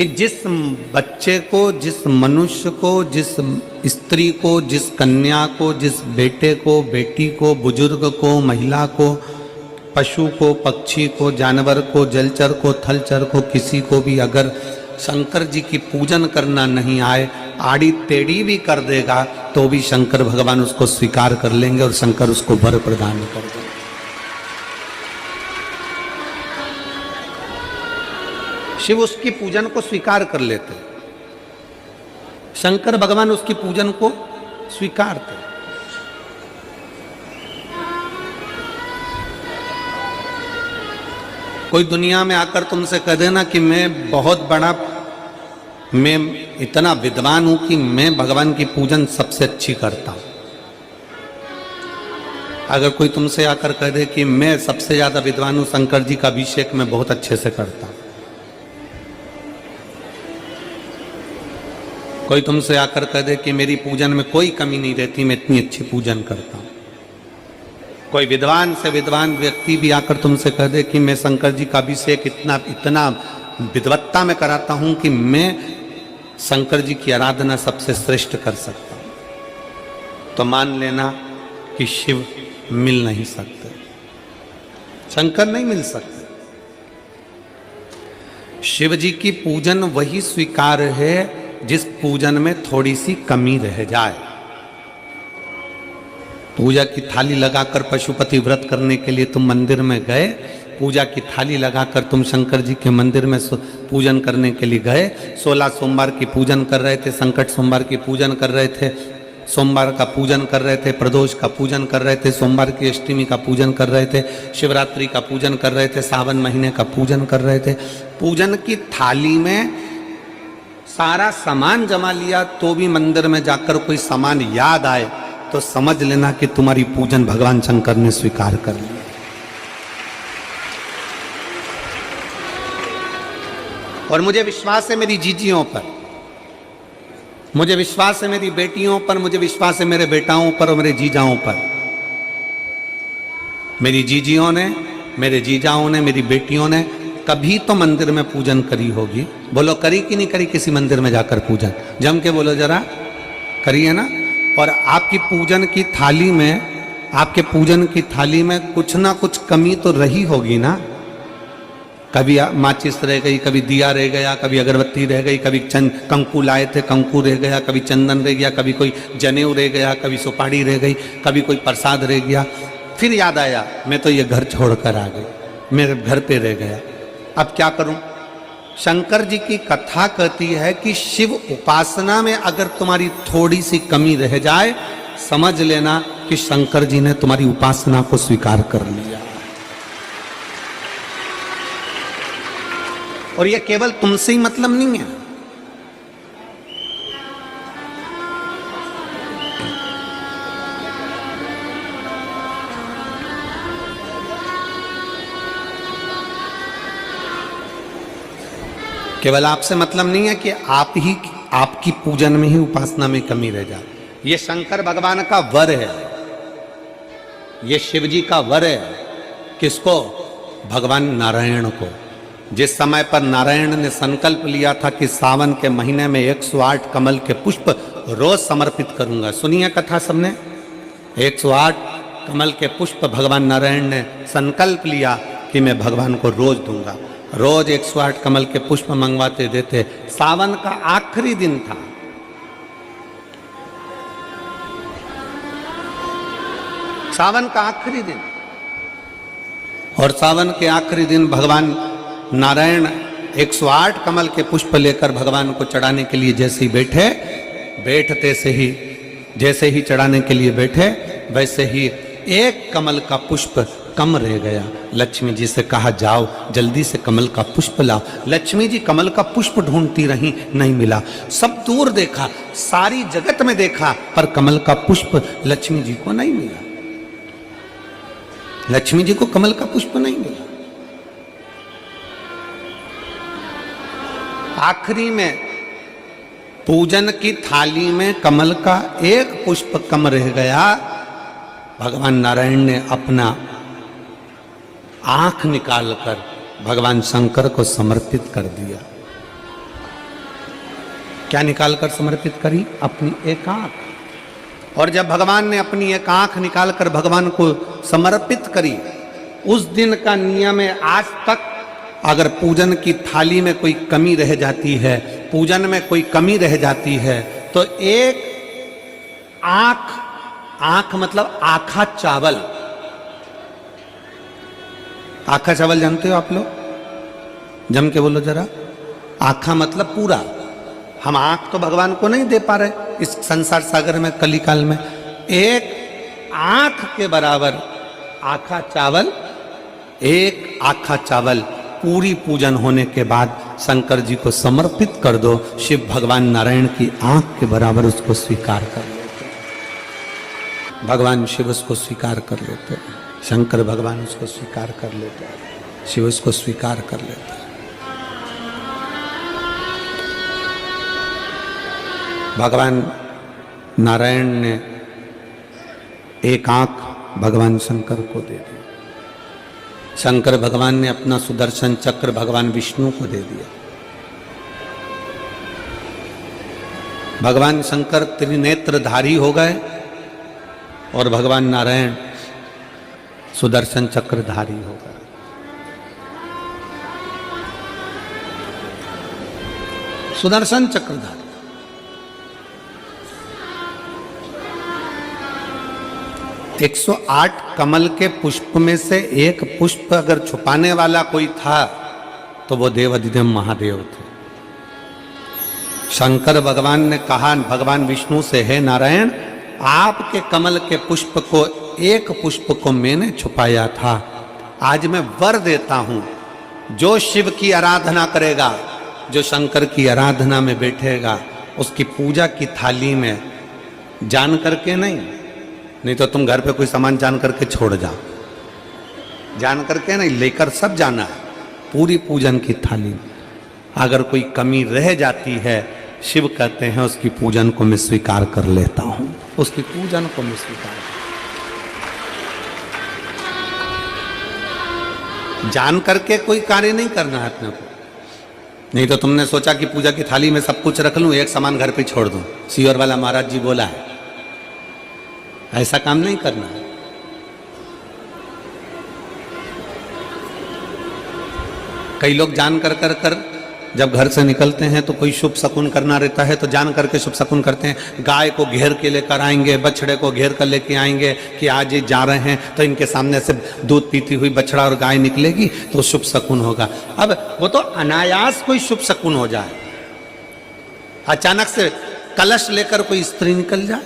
कि जिस बच्चे को, जिस मनुष्य को, जिस स्त्री को, जिस कन्या को, जिस बेटे को, बेटी को, बुजुर्ग को, महिला को, पशु को, पक्षी को, जानवर को, जलचर को, थलचर को, किसी को भी अगर शंकर जी की पूजन करना नहीं आए, आड़ी टेढ़ी भी कर देगा तो भी शंकर भगवान उसको स्वीकार कर लेंगे और शंकर उसको वर प्रदान कर देंगे। शिव उसकी पूजन को स्वीकार कर लेते, शंकर भगवान उसकी पूजन को स्वीकारते। कोई दुनिया में आकर तुमसे कह देना कि मैं बहुत बड़ा, मैं इतना विद्वान हूं कि मैं भगवान की पूजन सबसे अच्छी करता हूं। अगर कोई तुमसे आकर कह दे कि मैं सबसे ज्यादा विद्वान हूं, शंकर जी का अभिषेक मैं बहुत अच्छे से करता हूं। कोई तुमसे आकर कह दे कि मेरी पूजन में कोई कमी नहीं रहती, मैं इतनी अच्छी पूजन करता हूं। कोई विद्वान से विद्वान व्यक्ति भी आकर तुमसे कह दे कि मैं शंकर जी का अभिषेक इतना विद्वत्ता में कराता हूं कि मैं शंकर जी की आराधना सबसे श्रेष्ठ कर सकता हूं, तो मान लेना कि शिव मिल नहीं सकते, शंकर नहीं मिल सकते। शिव जी की पूजन वही स्वीकार है जिस पूजन में थोड़ी सी कमी रह जाए। पूजा की थाली लगाकर पशुपति व्रत करने के लिए तुम मंदिर में गए, पूजा की थाली लगाकर तुम शंकर जी के मंदिर में पूजन करने के लिए गए, 16 सोमवार की पूजन कर रहे थे, संकट सोमवार की पूजन कर रहे थे, सोमवार का पूजन कर रहे थे, प्रदोष का पूजन कर रहे थे, सोमवार की अष्टमी का पूजन कर रहे थे, शिवरात्रि का पूजन कर रहे थे, सावन महीने का पूजन कर रहे थे। पूजन की थाली में सारा सामान जमा लिया तो भी मंदिर में जाकर कोई सामान याद आए तो समझ लेना कि तुम्हारी पूजन भगवान शंकर ने स्वीकार कर ली। और मुझे विश्वास है मेरी जीजियों पर, मुझे विश्वास है मेरी बेटियों पर, मुझे विश्वास है मेरे बेटाओं पर और मेरे जीजाओं पर। मेरी जीजियों ने, मेरे जीजाओं ने, मेरी बेटियों ने कभी तो मंदिर में पूजन करी होगी। बोलो करी कि नहीं करी किसी मंदिर में जाकर पूजन? जम के बोलो जरा, करी है ना? और आपकी पूजन की थाली में, आपके पूजन की थाली में कुछ ना कुछ कमी तो रही होगी ना। कभी माचिस रह गई, कभी दिया रह गया, कभी अगरबत्ती रह गई, कभी कंकु लाए थे कंकु रह गया, कभी चंदन रह गया, कभी कोई जनेऊ रह गया, कभी सुपारी रह गई, कभी कोई प्रसाद रह गया। फिर याद आया मैं तो ये घर छोड़कर आ गई, मेरे घर पे रह गया, अब क्या करूं? शंकर जी की कथा कहती है कि शिव उपासना में अगर तुम्हारी थोड़ी सी कमी रह जाए, समझ लेना कि शंकर जी ने तुम्हारी उपासना को स्वीकार कर लिया। और यह केवल तुमसे ही मतलब नहीं है, केवल आपसे मतलब नहीं है कि आप ही आपकी पूजन में ही उपासना में कमी रह जाए। ये शंकर भगवान का वर है, ये शिव जी का वर है। किसको? भगवान नारायण को। जिस समय पर नारायण ने संकल्प लिया था कि सावन के महीने में 108 कमल के पुष्प रोज समर्पित करूंगा, सुनिए कथा सबने। 108 कमल के पुष्प भगवान नारायण ने संकल्प लिया कि मैं भगवान को रोज दूंगा। रोज 108 कमल के पुष्प मंगवाते देते। सावन का आखिरी दिन था, सावन का आखिरी दिन, और सावन के आखिरी दिन भगवान नारायण 108 कमल के पुष्प लेकर भगवान को चढ़ाने के लिए जैसे ही बैठे, बैठते से ही जैसे ही चढ़ाने के लिए बैठे, वैसे ही एक कमल का पुष्प कम रह गया। लक्ष्मी जी से कहा जाओ जल्दी से कमल का पुष्प लाओ। लक्ष्मी जी कमल का पुष्प ढूंढती रही, नहीं मिला। सब दूर देखा, सारी जगत में देखा, पर कमल का पुष्प लक्ष्मी जी को नहीं मिला। लक्ष्मी जी को कमल का पुष्प नहीं मिला। आखिरी में पूजन की थाली में कमल का एक पुष्प कम रह गया। भगवान नारायण ने अपना आंख निकालकर भगवान शंकर को समर्पित कर दिया। क्या निकाल कर समर्पित करी? अपनी एक आंख। और जब भगवान ने अपनी एक आंख निकाल कर भगवान को समर्पित करी, उस दिन का नियम है आज तक अगर पूजन की थाली में कोई कमी रह जाती है, पूजन में कोई कमी रह जाती है, तो एक आंख, आंख मतलब आखा चावल, आखा चावल जानते हो आप लोग? जम के बोलो जरा। आखा मतलब पूरा। हम आंख तो भगवान को नहीं दे पा रहे इस संसार सागर में, कली काल में। एक आंख के बराबर आखा चावल, एक आखा चावल पूरी पूजन होने के बाद शंकर जी को समर्पित कर दो। शिव भगवान नारायण की आंख के बराबर उसको स्वीकार कर लेते, भगवान शिव उसको स्वीकार कर लेते, शंकर भगवान उसको स्वीकार कर लेते, शिव उसको स्वीकार कर लेते। भगवान नारायण ने एक आंख भगवान शंकर को दे दी, शंकर भगवान ने अपना सुदर्शन चक्र भगवान विष्णु को दे दिया। भगवान शंकर त्रिनेत्रधारी हो गए और भगवान नारायण सुदर्शन चक्रधारी हो गए। सुदर्शन चक्रधारी 108 कमल के पुष्प में से एक पुष्प अगर छुपाने वाला कोई था तो वो देवाधिदेव महादेव थे। शंकर भगवान ने कहा भगवान विष्णु से, हे नारायण, आपके कमल के पुष्प को, एक पुष्प को मैंने छुपाया था, आज मैं वर देता हूं, जो शिव की आराधना करेगा, जो शंकर की आराधना में बैठेगा, उसकी पूजा की थाली में जान करके नहीं तो तुम घर पे कोई सामान जान करके छोड़ जाओ, जान करके नहीं, लेकर सब जाना है। पूरी पूजन की थाली में अगर कोई कमी रह जाती है, शिव कहते हैं उसकी पूजन को मैं स्वीकार कर लेता हूं, उसकी पूजन को मैं स्वीकार जान करके कोई कार्य नहीं करना है अपने को। नहीं तो तुमने सोचा कि पूजा की थाली में सब कुछ रख लूं, एक सामान घर पे छोड़ दूं, सीवर वाला महाराज जी बोला है, ऐसा काम नहीं करना है। कई लोग जान कर जब घर से निकलते हैं तो कोई शुभ शकुन करना रहता है तो जान करके शुभ शकुन करते हैं। गाय को घेर के लेकर आएंगे, बछड़े को घेर कर लेके आएंगे कि आज ये जा रहे हैं तो इनके सामने से दूध पीती हुई बछड़ा और गाय निकलेगी तो शुभ शकुन होगा। अब वो तो अनायास कोई शुभ शकुन हो जाए, अचानक से कलश लेकर कोई स्त्री निकल जाए,